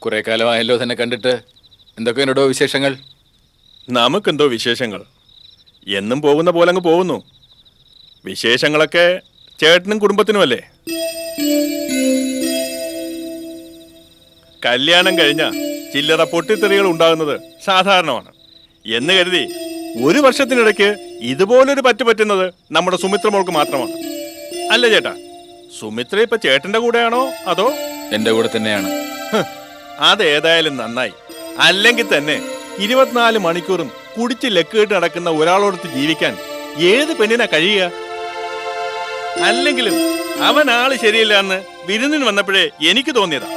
കുറെ കാലമായല്ലോ തന്നെ കണ്ടിട്ട്. എന്തൊക്കെയുണ്ടോ വിശേഷങ്ങൾ? നമുക്കെന്തോ വിശേഷങ്ങൾ, എന്നും പോകുന്ന പോലെ അങ്ങ് പോകുന്നു. വിശേഷങ്ങളൊക്കെ ചേട്ടനും കുടുംബത്തിനുമല്ലേ. കല്യാണം കഴിഞ്ഞ ചില്ലറ പൊട്ടിത്തെറികൾ ഉണ്ടാകുന്നത് സാധാരണമാണ് എന്ന് കരുതി ഒരു വർഷത്തിനിടയ്ക്ക് ഇതുപോലൊരു പറ്റുന്നത് നമ്മുടെ സുമിത്ര മോൾക്ക് മാത്രമാണ്. അല്ല ചേട്ടാ, സുമിത്ര ഇപ്പൊ ചേട്ടന്റെ കൂടെയാണോ അതോ? എന്റെ കൂടെ തന്നെയാണ്. അതേതായാലും നന്നായി. അല്ലെങ്കിൽ തന്നെ 24 മണിക്കൂറും കുടിച്ച് ലക്കേട്ട് നടക്കുന്ന ഒരാളോടത്ത് ജീവിക്കാൻ ഏത് പെണ്ണിനാ കഴിയുക? അല്ലെങ്കിലും അവൻ ആള് ശരിയില്ല എന്ന് വിരുന്നിന് വന്നപ്പോഴേ എനിക്ക് തോന്നിയതാ.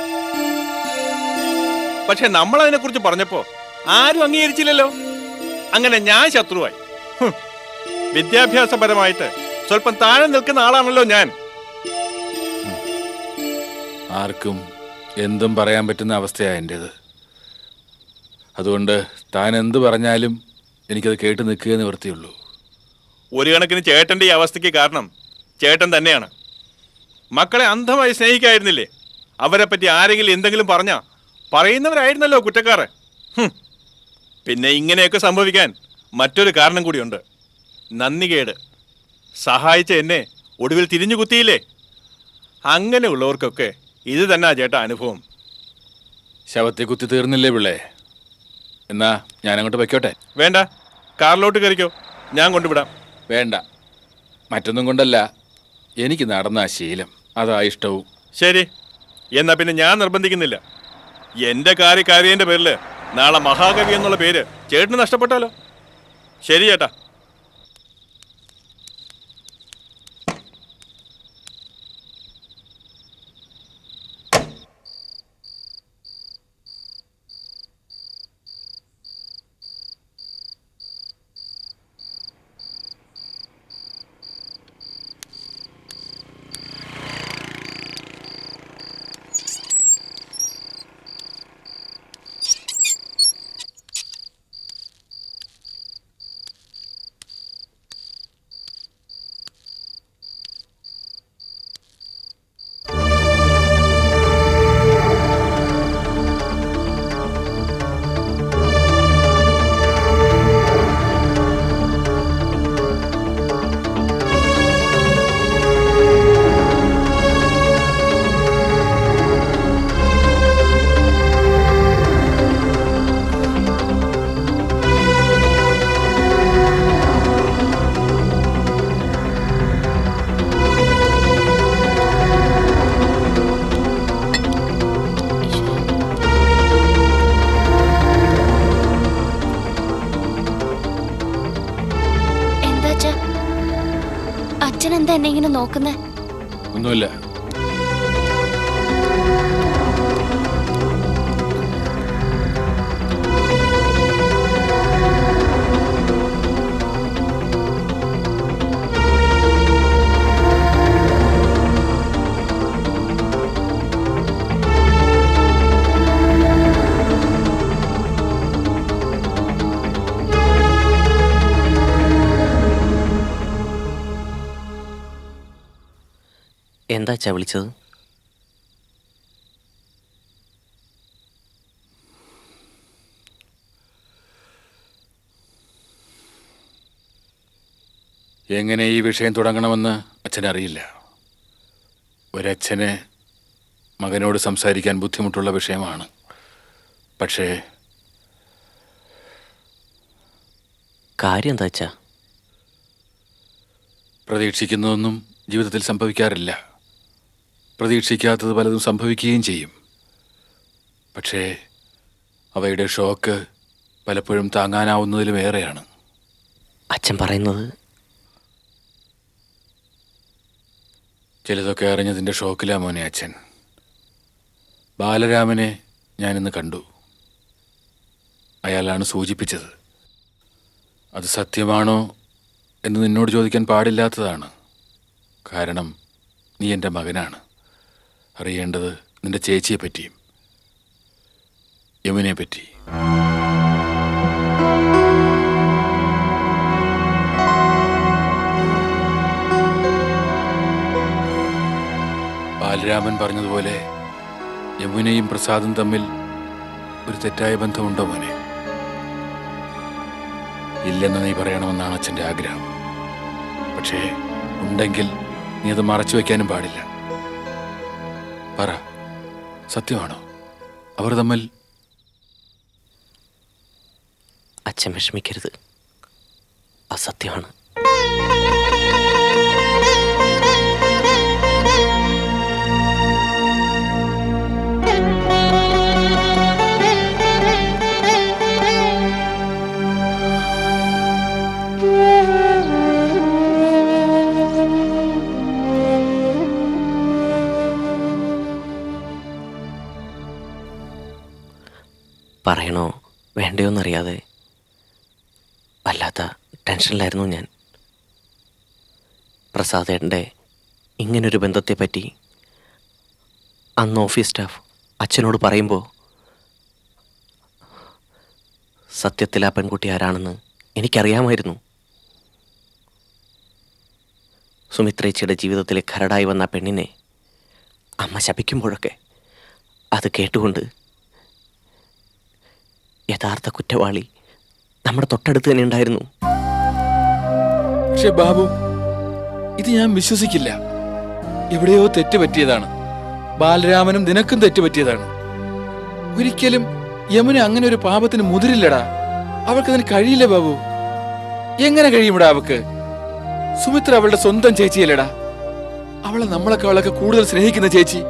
പക്ഷെ നമ്മൾ അതിനെ കുറിച്ച് പറഞ്ഞപ്പോ ആരും അംഗീകരിച്ചില്ലല്ലോ. അങ്ങനെ ഞാൻ ശത്രുവായി. വിദ്യാഭ്യാസപരമായിട്ട് സ്വല്പം താഴെ നിൽക്കുന്ന ആളാണല്ലോ ഞാൻ. ആർക്കും എന്തും പറയാൻ പറ്റുന്ന അവസ്ഥയാണ് എൻ്റേത്. അതുകൊണ്ട് താൻ എന്ത് പറഞ്ഞാലും എനിക്കത് കേട്ട് നിൽക്കുക നിവൃത്തിയുള്ളൂ. ഒരു കണക്കിന് ചേട്ടന്റെ ഈ അവസ്ഥയ്ക്ക് കാരണം ചേട്ടൻ തന്നെയാണ്. മക്കളെ അന്ധമായി സ്നേഹിക്കായിരുന്നില്ലേ? അവരെ പറ്റി ആരെങ്കിലും എന്തെങ്കിലും പറയുന്നവരായിരുന്നല്ലോ കുറ്റക്കാര്. പിന്നെ ഇങ്ങനെയൊക്കെ സംഭവിക്കാൻ മറ്റൊരു കാരണം കൂടിയുണ്ട്. നന്ദികേട്. സഹായിച്ച എന്നെ ഒടുവിൽ തിരിഞ്ഞു കുത്തിയില്ലേ? അങ്ങനെയുള്ളവർക്കൊക്കെ ഇത് തന്നെ ചേട്ടാ അനുഭവം. ശവത്തെ കുത്തി തീർന്നില്ലേ പിള്ളേ? എന്നാ ഞാനങ്ങോട്ട് വയ്ക്കോട്ടെ? വേണ്ട, കാറിലോട്ട് കയറിക്കോ, ഞാൻ കൊണ്ടുവിടാം. വേണ്ട, മറ്റൊന്നും കൊണ്ടല്ല, എനിക്ക് നടന്ന ശീലം അതാ ഇഷ്ടവും. ശരി, എന്നാ പിന്നെ ഞാൻ നിർബന്ധിക്കുന്നില്ല. എന്റെ കാര്യന്റെ പേരില് നാളെ മഹാകവി എന്നുള്ള പേര് ചേട്ടന് നഷ്ടപ്പെട്ടാലോ? ശരി ചേട്ടാ. അച്ഛൻ എന്താ എന്നെ ഇങ്ങനെ നോക്കുന്നേ? ഒന്നുമില്ല. എന്താ അച്ഛാ വിളിച്ചത്? എങ്ങനെ ഈ വിഷയം തുടങ്ങണമെന്ന് അച്ഛനറിയില്ല. ഒരച്ഛന് മകനോട് സംസാരിക്കാൻ ബുദ്ധിമുട്ടുള്ള വിഷയമാണ്. പക്ഷേ കാര്യം എന്താ അച്ഛാ? പ്രതീക്ഷിക്കുന്നതൊന്നും ജീവിതത്തിൽ സംഭവിക്കാറില്ല. പ്രതീക്ഷിക്കാത്തത് പലതും സംഭവിക്കുകയും ചെയ്യും. പക്ഷേ അവയുടെ ഷോക്ക് പലപ്പോഴും താങ്ങാനാവുന്നതിലും ഏറെയാണ്. അച്ഛൻ പറയുന്നത്? ചിലതൊക്കെ അറിഞ്ഞതിൻ്റെ ഷോക്കിലാ മോനെ അച്ഛൻ. ബാലരാമനെ ഞാനിന്ന് കണ്ടു. അയാളാണ് സൂചിപ്പിച്ചത്. അത് സത്യമാണോ എന്ന് നിന്നോട് ചോദിക്കാൻ പാടില്ലാത്തതാണ്. കാരണം നീ എൻ്റെ മകനാണ്. അറിയേണ്ടത് നിന്റെ ചേച്ചിയെ പറ്റിയും യമുനെ പറ്റി. ബാലരാമൻ പറഞ്ഞതുപോലെ യമുനയും പ്രസാദും തമ്മിൽ ഒരു തെറ്റായ ബന്ധമുണ്ടോ മോനെ? ഇല്ലെന്ന് നീ പറയണമെന്നാണ് അച്ഛൻ്റെ ആഗ്രഹം. പക്ഷേ ഉണ്ടെങ്കിൽ നീ അത് മറച്ചു വയ്ക്കാനും പാടില്ല. പറ, സത്യമാണോ അവർ തമ്മിൽ? അച്ഛൻ വിഷമിക്കരുത്, അസത്യമാണ്. പറയണോ വേണ്ടയോന്നറിയാതെ വല്ലാത്ത ടെൻഷനിലായിരുന്നു ഞാൻ. പ്രസാദേട്ടൻ്റെ ഇങ്ങനൊരു ബന്ധത്തെപ്പറ്റി അന്ന് ഓഫീസ് സ്റ്റാഫ് അച്ഛനോട് പറയുമ്പോൾ സത്യത്തിൽ ആ പെൺകുട്ടി ആരാണെന്ന് എനിക്കറിയാമായിരുന്നു. സുമിത്രേച്ചിയുടെ ജീവിതത്തിലെ കരടായി വന്ന പെണ്ണിനെ അമ്മ ശപിക്കുമ്പോഴൊക്കെ അത് കേട്ടുകൊണ്ട് യഥാർത്ഥ കുറ്റവാളി നമ്മുടെ തൊട്ടടുത്ത് തന്നെ ഉണ്ടായിരുന്നു. പക്ഷേ ബാബു, ഇത് ഞാൻ വിശ്വസിക്കില്ല. എവിടെയോ തെറ്റ് പറ്റിയതാണ്. ബാലരാമനും നിനക്കും തെറ്റ് പറ്റിയതാണ്. ഒരിക്കലും യമുന അങ്ങനെ ഒരു പാപത്തിന് മുതിരില്ലടാ. അവൾക്കതിന് കഴിയില്ല ബാബു. എങ്ങനെ കഴിയുമടാ അവക്ക്? സുമിത്ര അവളുടെ സ്വന്തം ചേച്ചിയല്ലടാ. അവളെ നമ്മളെക്കാളൊക്കെ കൂടുതൽ സ്നേഹിക്കുന്ന ചേച്ചി.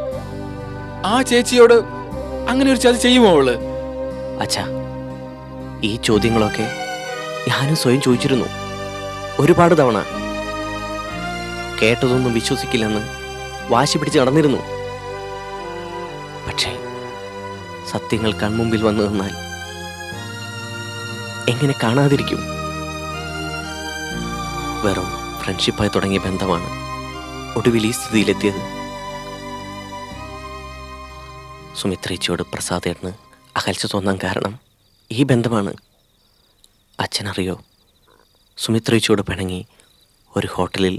ആ ചേച്ചിയോട് അങ്ങനെ ഒരു ചതി ചെയ്യുമോ അവള്? അച്ഛാ, ഈ ചോദ്യങ്ങളൊക്കെ ഞാനും സ്വയം ചോദിച്ചിരുന്നു ഒരുപാട് തവണ. കേട്ടതൊന്നും വിശ്വസിക്കില്ലെന്ന് വാശി പിടിച്ച് നടന്നിരുന്നു. പക്ഷേ സത്യങ്ങൾ കൺമുമ്പിൽ വന്നു നിന്നാൽ എങ്ങനെ കാണാതിരിക്കും? വെറും ഫ്രണ്ട്ഷിപ്പായി തുടങ്ങിയ ബന്ധമാണ് ഒടുവിൽ ഈ സ്ഥിതിയിലെത്തിയത്. സുമിത്രേച്ചിയോട് പ്രസാദേട്ടന് അകൽച്ച തോന്നാൻ കാരണം ഈ ബന്ധമാണ്. അച്ഛനറിയോ, സുമിത്രേച്ചിയോട് പിണങ്ങി ഒരു ഹോട്ടലിൽ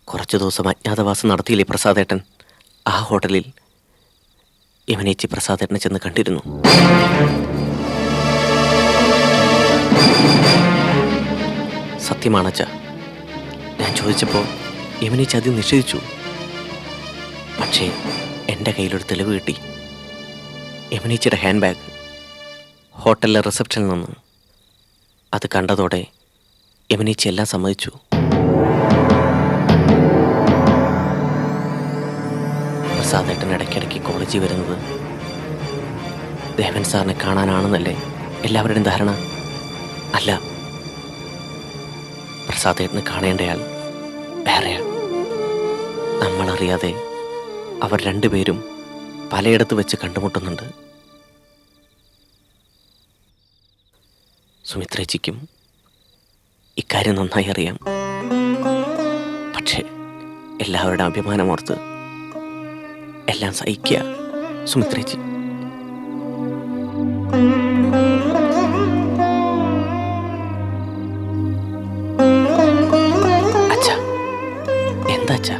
കുറച്ച് ദിവസം അജ്ഞാതവാസം നടത്തിയില്ലേ പ്രസാദേട്ടൻ? ആ ഹോട്ടലിൽ യമുനേച്ചി പ്രസാദേട്ടനെ ചെന്ന് കണ്ടിരുന്നു. സത്യമാണച്ച. ഞാൻ ചോദിച്ചപ്പോൾ യമുനേച്ചി അത് നിഷേധിച്ചു. പക്ഷേ എൻ്റെ കയ്യിലൊരു തെളിവ് കിട്ടി. യമുനേച്ചിയുടെ ഹാൻഡ് ബാഗ് ഹോട്ടലിലെ റിസപ്ഷനിൽ നിന്ന്. അത് കണ്ടതോടെ യമുനേച്ചി എല്ലാം സമ്മതിച്ചു. പ്രസാദേട്ടൻ ഇടയ്ക്കിടയ്ക്ക് കോളേജിൽ വരുന്നത് ദേവൻ സാറിനെ കാണാനാണെന്നല്ലേ എല്ലാവരുടെയും ധാരണ? അല്ല, പ്രസാദേട്ടന് കാണേണ്ടയാൾ വേറെയാൾ. നമ്മളറിയാതെ അവർ രണ്ടുപേരും പലയിടത്ത് വെച്ച് കണ്ടുമുട്ടുന്നുണ്ട്. സുമിത്രേച്ചിക്കും ഇക്കാര്യം നന്നായി അറിയാം. പക്ഷേ എല്ലാവരുടെ അഭിമാനമോർത്ത് എല്ലാം സഹിക്കുക സുമിത്രേച്ചി. അച്ഛാ, എന്താ അച്ഛാ?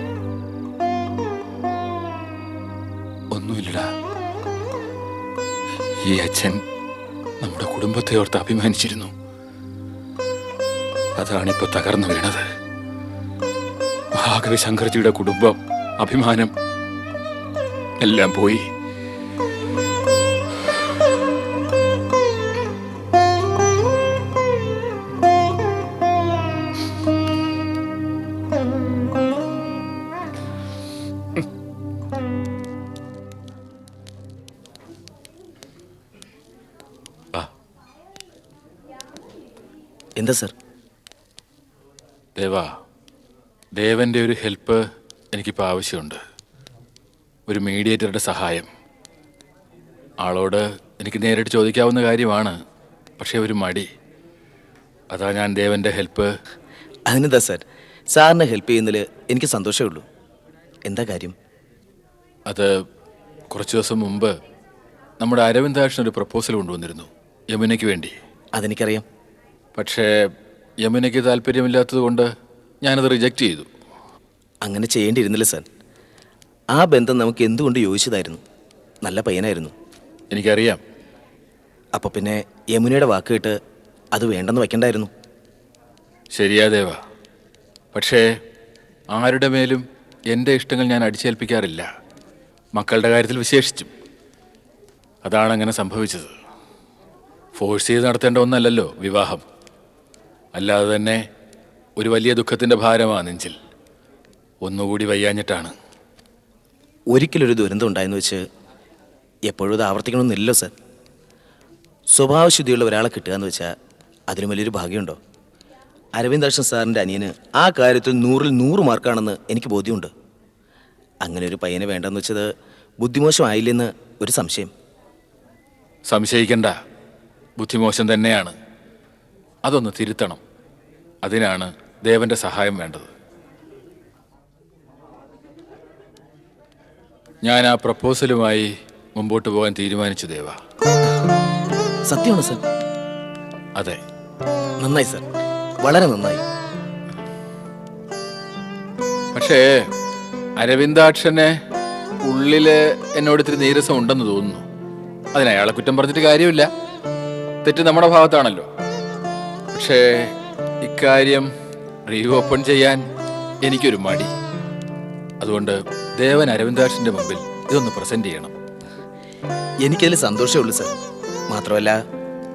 ഒന്നുമില്ലടാ. ഈ അച്ഛൻ നമ്മുടെ കുടുംബത്തെ ഓർത്ത് അഭിമാനിച്ചിരുന്നു. അതാണിപ്പോ തകർന്നു വീണത്. മഹാകവി ശങ്കർജിയുടെ കുടുംബം, അഭിമാനം എല്ലാം പോയി. എന്താ സർ? ദേവന്റെ ഒരു ഹെൽപ്പ് എനിക്കിപ്പോൾ ആവശ്യമുണ്ട്. ഒരു മീഡിയേറ്ററുടെ സഹായം. ആളോട് എനിക്ക് നേരിട്ട് ചോദിക്കാവുന്ന കാര്യമാണ്, പക്ഷേ ഒരു മടി. അതാ ഞാൻ ദേവന്റെ ഹെൽപ്പ്. അതിനെന്താ സർ, സാറിനെ ഹെൽപ്പ് ചെയ്യുന്നതിൽ എനിക്ക് സന്തോഷമേ ഉള്ളൂ. എന്താ കാര്യം? അത് കുറച്ച് ദിവസം മുമ്പ് നമ്മുടെ അരവിന്ദാക്ഷൻ ഒരു പ്രപ്പോസൽ കൊണ്ടുവന്നിരുന്നു യമുനയ്ക്ക് വേണ്ടി. അതെനിക്കറിയാം. പക്ഷേ യമുനയ്ക്ക് താല്പര്യമില്ലാത്തത് കൊണ്ട് ഞാനത് റിജക്റ്റ് ചെയ്തു. അങ്ങനെ ചെയ്യേണ്ടിയിരുന്നില്ല സർ. ആ ബന്ധം നമുക്ക് എന്തുകൊണ്ട് യോജിച്ചതായിരുന്നു. നല്ല പയ്യനായിരുന്നു. എനിക്കറിയാം. അപ്പോൾ പിന്നെ യമുനയുടെ വാക്ക് കേട്ട് അത് വേണ്ടെന്ന് വയ്ക്കണ്ടായിരുന്നു. ശരിയാ ദേവ. പക്ഷേ ആരുടെ മേലും എൻ്റെ ഇഷ്ടങ്ങൾ ഞാൻ അടിച്ചേൽപ്പിക്കാറില്ല, മക്കളുടെ കാര്യത്തിൽ വിശേഷിച്ചും. അതാണ് അങ്ങനെ സംഭവിച്ചത്. ഫോഴ്സ് ചെയ്ത് നടത്തേണ്ട ഒന്നല്ലല്ലോ വിവാഹം. അല്ലാതെ തന്നെ ഒരു വലിയ ദുഃഖത്തിൻ്റെ ഭാരമാണ് നെഞ്ചിൽ. ഒന്നുകൂടി വയ്യാഞ്ഞിട്ടാണ്. ഒരിക്കലൊരു ദുരന്തം ഉണ്ടായെന്ന് വെച്ച് എപ്പോഴും ഇത് ആവർത്തിക്കണമെന്നില്ലല്ലോ സർ. സ്വഭാവശുദ്ധിയുള്ള ഒരാളെ കിട്ടുക എന്ന് വെച്ചാൽ അതിന് വലിയൊരു ഭാഗ്യമുണ്ടോ? അരവിന്ദാക്ഷൻ സാറിൻ്റെ അനിയന് ആ കാര്യത്തിൽ 100-ൽ 100 മാർക്കാണെന്ന് എനിക്ക് ബോധ്യമുണ്ട്. അങ്ങനെ ഒരു പയ്യനെ വേണ്ടെന്ന് വെച്ചത് ബുദ്ധിമോശമായില്ലെന്ന് ഒരു സംശയം. സംശയിക്കണ്ട, ബുദ്ധിമോശം തന്നെയാണ്. അതൊന്ന് തിരുത്തണം. അതിനാണ് ദേവന്റെ സഹായം വേണ്ടത്. ഞാൻ ആ പ്രപ്പോസലുമായി മുമ്പോട്ട് പോകാൻ തീരുമാനിച്ചു ദേവ. സത്യമാണ് സർ. അതെ. നന്നായി സർ, വളരെ നന്നായി. പക്ഷേ അരവിന്ദാക്ഷന് ഉള്ളില് എന്നോട് ഇത്തിരി നീരസം ഉണ്ടെന്ന് തോന്നുന്നു. അതിന് അയാളെ കുറ്റം പറഞ്ഞിട്ട് കാര്യമില്ല, തെറ്റ് നമ്മുടെ ഭാഗത്താണല്ലോ. പക്ഷേ ഇക്കാര്യം റീഓപ്പൺ ചെയ്യാൻ എനിക്കൊരു മടി. അതുകൊണ്ട് ദേവൻ അരവിന്ദാക്ഷന്റെ മുമ്പിൽ ഇതൊന്ന് പ്രസന്റ് ചെയ്യണം. എനിക്കതിൽ സന്തോഷമേ ഉള്ളൂ സർ. മാത്രമല്ല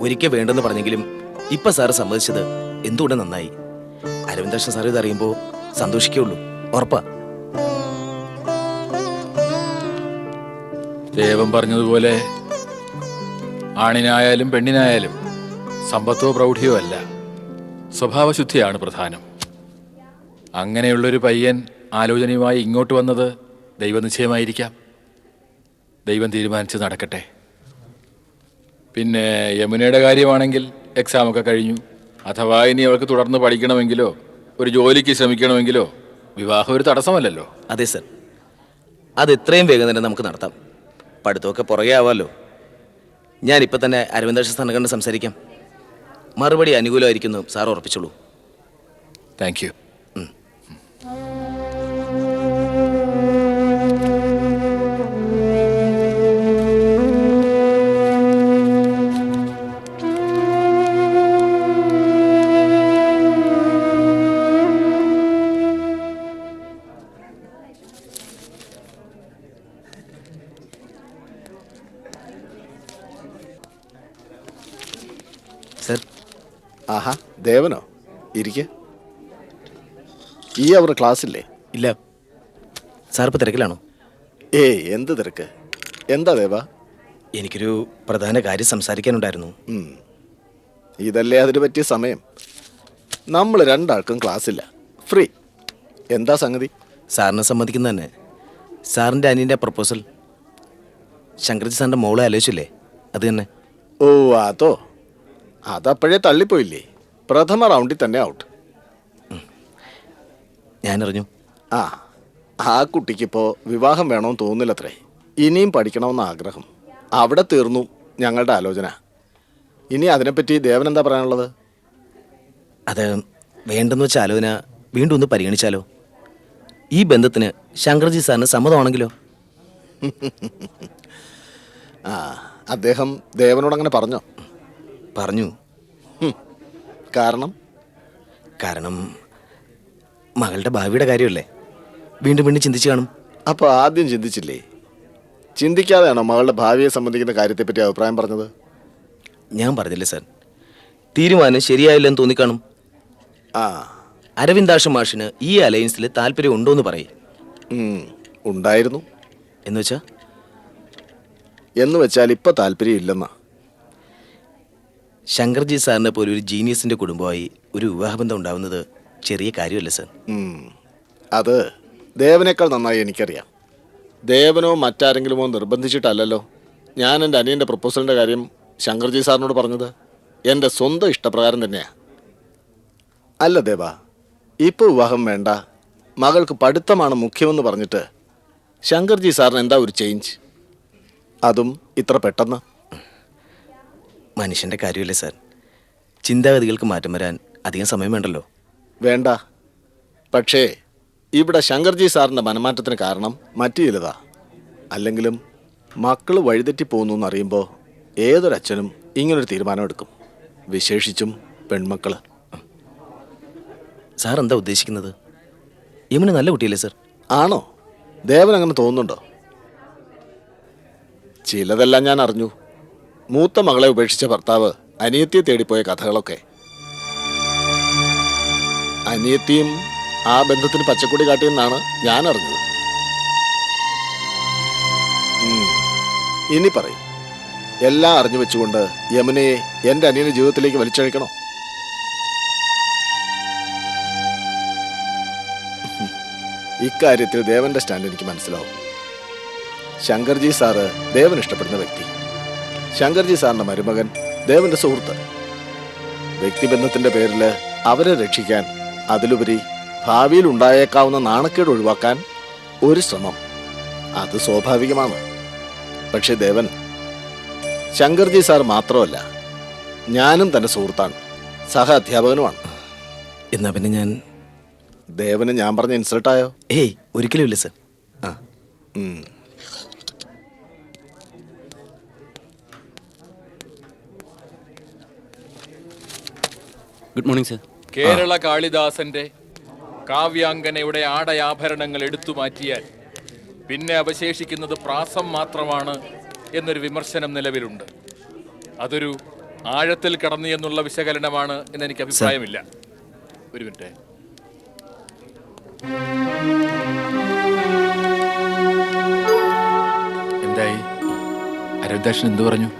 ഒരിക്കൽ വേണ്ടെന്ന് പറഞ്ഞെങ്കിലും ഇപ്പം സാറ് സമ്മതിച്ചത് എന്തുകൊണ്ട് നന്നായി. അരവിന്ദാക്ഷൻ സാർ ഇതറിയുമ്പോൾ സന്തോഷിക്കുള്ളൂ, ഉറപ്പാ. ദേവൻ പറഞ്ഞതുപോലെ ആണിനായാലും പെണ്ണിനായാലും സമ്പത്തോ പ്രൗഢിയോ അല്ല, സ്വഭാവശുദ്ധിയാണ് പ്രധാനം. അങ്ങനെയുള്ളൊരു പയ്യൻ ആലോചനയുമായി ഇങ്ങോട്ട് വന്നത് ദൈവനിശ്ചയമായിരിക്കാം. ദൈവം തീരുമാനിച്ച് നടക്കട്ടെ. പിന്നെ യമുനയുടെ കാര്യമാണെങ്കിൽ എക്സാമൊക്കെ കഴിഞ്ഞു. അഥവാ ഇനി അവൾക്ക് തുടർന്ന് പഠിക്കണമെങ്കിലോ ഒരു ജോലിക്ക് ശ്രമിക്കണമെങ്കിലോ വിവാഹം ഒരു തടസ്സമല്ലല്ലോ. അതെ സർ, അത് എത്രയും വേഗം തന്നെ നമുക്ക് നടത്താം. പഠിത്തമൊക്കെ പുറകെ ആവാമല്ലോ. ഞാനിപ്പോൾ തന്നെ അരവിന്ദാക്ഷൻ സാറിനെ കണ്ട് സംസാരിക്കാം. മറുപടി അനുകൂലമായിരിക്കുന്നു സാർ ഉറപ്പിച്ചോളൂ. Thank you. സർ. ആഹാ, ദേവനോ? ഇരിക്കെ. ഈ അവർ ക്ലാസ്സില്ലേ? ഇല്ല സാർ, ഇപ്പോൾ തിരക്കിലാണോ? ഏയ്, എന്ത് തിരക്ക്? എന്താ ദേവ? എനിക്കൊരു പ്രധാന കാര്യം സംസാരിക്കാനുണ്ടായിരുന്നു. ഇതല്ലേ അതിന് പറ്റിയ സമയം. നമ്മൾ രണ്ടാൾക്കും ക്ലാസ്സില്ല, ഫ്രീ. എന്താ സംഗതി? സാറിനെ സമ്മതിക്കുന്ന തന്നെ. സാറിൻ്റെ അനിയൻ്റെ പ്രപ്പോസൽ ശങ്കർജി സാറിൻ്റെ മോളെ ആലോചിച്ചില്ലേ? അത് തന്നെ. ഓ, അതോ? അതപ്പോഴേ തള്ളിപ്പോയില്ലേ? പ്രഥമ റൗണ്ടിൽ തന്നെ ഔട്ട്. ഞാനറിഞ്ഞു. ആ കുട്ടിക്കിപ്പോൾ വിവാഹം വേണമെന്ന് തോന്നുന്നില്ലത്രേ. ഇനിയും പഠിക്കണമെന്ന് ആഗ്രഹം. അവിടെ തീർന്നു ഞങ്ങളുടെ ആലോചന. ഇനി അതിനെപ്പറ്റി ദേവൻ എന്താ പറയാനുള്ളത്? അത് വേണ്ടെന്ന് വെച്ച ആലോചന വീണ്ടും ഒന്ന് പരിഗണിച്ചാലോ? ഈ ബന്ധത്തിന് ശങ്കർജി സാറിന് സമ്മതമാണെങ്കിലോ? അദ്ദേഹം ദേവനോട് അങ്ങനെ പറഞ്ഞോ? പറഞ്ഞു. കാരണം മകളുടെ ഭാവിയുടെ കാര്യമല്ലേ, വീണ്ടും വീണ്ടും ചിന്തിച്ചു കാണും. അപ്പോൾ ആദ്യം ചിന്തിച്ചില്ലേ? ചിന്തിക്കാതെയാണോ മകളുടെ ഭാവിയെ സംബന്ധിക്കുന്ന കാര്യത്തെപ്പറ്റി അഭിപ്രായം പറഞ്ഞത്? ഞാൻ പറഞ്ഞില്ലേ സാർ, തീരുമാനം ശരിയായില്ലെന്ന് തോന്നിക്കാണും. അരവിന്ദാക്ഷൻ മാഷിന് ഈ അലയൻസിൽ താല്പര്യം ഉണ്ടോ എന്ന് പറയും. ഉണ്ടായിരുന്നു. എന്ന് വെച്ചാൽ ഇപ്പം താല്പര്യം ഇല്ലെന്നാ. ശങ്കർജി സാറിനെ പോലെ ഒരു ജീനിയസിൻ്റെ കുടുംബമായി ഒരു വിവാഹബന്ധം ഉണ്ടാവുന്നത് ചെറിയ കാര്യമല്ല സാർ. അത് ദേവനേക്കാൾ നന്നായി എനിക്കറിയാം. ദേവനോ മറ്റാരെങ്കിലുമോ നിർബന്ധിച്ചിട്ടല്ലല്ലോ ഞാൻ എൻ്റെ അനിയൻ്റെ പ്രപ്പോസലിൻ്റെ കാര്യം ശങ്കർജി സാറിനോട് പറഞ്ഞത്. എൻ്റെ സ്വന്തം ഇഷ്ടപ്രകാരം തന്നെയാണ്. അല്ല ദേവ, ഇപ്പോൾ വിവാഹം വേണ്ട, മകൾക്ക് പഠിത്തമാണ് മുഖ്യമെന്ന് പറഞ്ഞിട്ട് ശങ്കർജി സാറിന് എന്താ ഒരു ചേഞ്ച്? അതും ഇത്ര പെട്ടെന്ന്? മനുഷ്യൻ്റെ കാര്യമല്ലേ സാർ, ചിന്താഗതികൾക്ക് മാറ്റം വരാൻ അധികം സമയം വേണ്ടല്ലോ. വേണ്ട. പക്ഷേ ഇവിടെ ശങ്കർജി സാറിൻ്റെ മനമാറ്റത്തിന് കാരണം മറ്റു ചിലതാ. അല്ലെങ്കിലും മക്കൾ വഴിതെറ്റി പോകുന്നു എന്നറിയുമ്പോൾ ഏതൊരച്ഛനും ഇങ്ങനൊരു തീരുമാനമെടുക്കും, വിശേഷിച്ചും പെൺമക്കള്. സാർ എന്താ ഉദ്ദേശിക്കുന്നത്? യമുന നല്ല കുട്ടിയല്ലേ സാർ? ആണോ? ദേവൻ അങ്ങനെ തോന്നുന്നുണ്ടോ? ചിലതെല്ലാം ഞാൻ അറിഞ്ഞു. മൂത്ത മകളെ ഉപേക്ഷിച്ച ഭർത്താവ് അനിയത്തിയെ തേടിപ്പോയ കഥകളൊക്കെ. അനിയത്തിയും ആ ബന്ധത്തിന് പച്ചക്കൊടി കാട്ടിയെന്നാണ് ഞാൻ അറിഞ്ഞത്. ഇനി പറയും, എല്ലാം അറിഞ്ഞു വെച്ചുകൊണ്ട് യമുനയെ എൻ്റെ അനിയന്റെ ജീവിതത്തിലേക്ക് വലിച്ചഴിക്കണോ? ഇക്കാര്യത്തിൽ ദേവന്റെ സ്റ്റാൻഡ് എനിക്ക് മനസ്സിലാവും. ശങ്കർജി സാറ് ദേവൻ ഇഷ്ടപ്പെടുന്ന വ്യക്തി. ശങ്കർജി സാറിന്റെ മരുമകൻ ദേവന്റെ സുഹൃത്ത്. വ്യക്തിബന്ധത്തിന്റെ പേരിൽ അവരെ രക്ഷിക്കാൻ, അതിലുപരി ഭാവിയിൽ ഉണ്ടായേക്കാവുന്ന നാണക്കേട് ഒഴിവാക്കാൻ ഒരു ശ്രമം, അത് സ്വാഭാവികമാണ്. പക്ഷെ ദേവൻ, ശങ്കർജി സാർ മാത്രമല്ല, ഞാനും തന്റെ സുഹൃത്താണ്, സഹ അധ്യാപകനുമാണ്. എന്നാ പിന്നെ ഞാൻ... ദേവന് ഞാൻ പറഞ്ഞ ഇൻസൾട്ടായോ? ഏയ്, ഒരിക്കലും ഇല്ല സാർ. ആ, ഗുഡ് മോർണിംഗ് സർ. കേരള കാളിദാസന്റെ കാവ്യാങ്കനയുടെ ആടയാഭരണങ്ങൾ എടുത്തു മാറ്റിയാൽ പിന്നെ അവശേഷിക്കുന്നത് പ്രാസം മാത്രമാണ് എന്നൊരു വിമർശനം നിലവിലുണ്ട്. അതൊരു ആഴത്തിൽ കടന്നു എന്നുള്ള വിശകലനമാണ് എന്ന് എനിക്ക് അഭിപ്രായമില്ല. ഒരു മിനിറ്റ്. എന്തായി? അരവിന്ദാക്ഷൻ എന്തു പറഞ്ഞു?